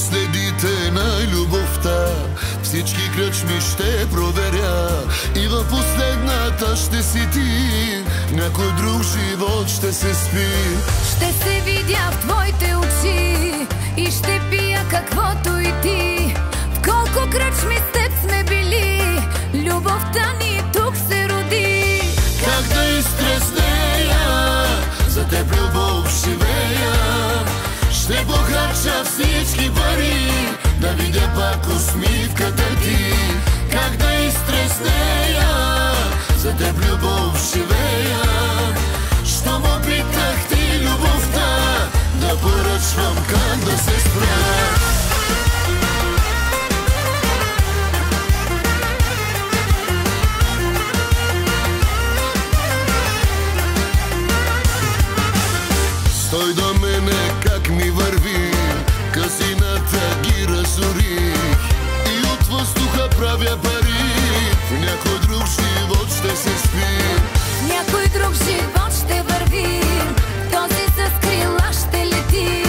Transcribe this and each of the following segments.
следите на любовта, всички кръчми ще проверя и в последната ще си ти, някой друг живот ще се спи. Ще се видя в твоите очи и ще пия каквото и ти. В колко кръчми с теб сме били, любовта ни тук се роди. Как да изтреснея, за теб любов живея. Ще похарча всички пари, да видя пак усмивката ти. Как да изтреснея, за теб любов живея. Щом опитах ти любовта, да поръчвам как да се спра. Стой до мене, как ми върви, късината ги разорих и от въздуха правя пари. В някой друг живот ще се спи, в някой друг живот ще върви, този с крила ще лети.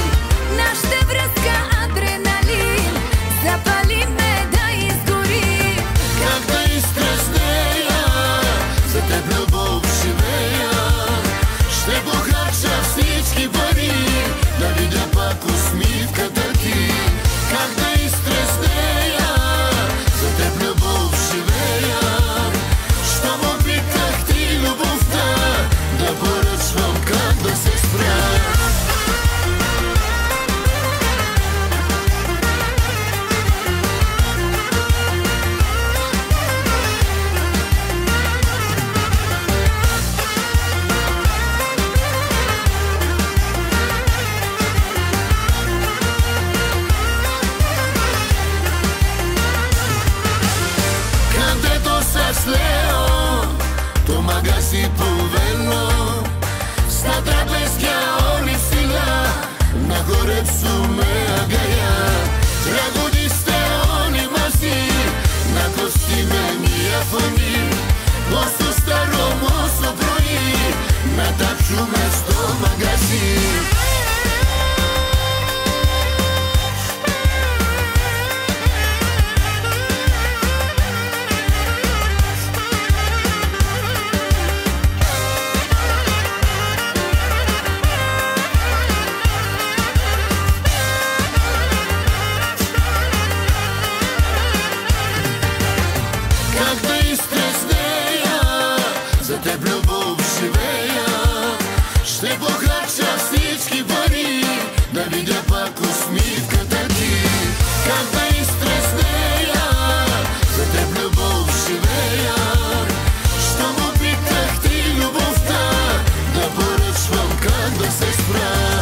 Нашата връзка адреналин, запали ме да изгори. как да изтреснея, за теб любов живея. Ще похарча всички пари, да видя пак усмивката ти. Как да изтреснея, за теб любов живея. Щом опитах ти любовта, да поръчвам как да се спра. Leo, to magazin powolno, stata bestia oni sila, na górę psume agaja. Dragudiste oni masi, na kostiume miafoni, mostu staro mostu broi, na tapšu mesto magazin. За теб любов живея. Ще похарча всички пари, да видя пак усмивката ти. Как да изтреснея, за теб любов живея. Щом опитах ти любовта, да поръчвам как да се спра.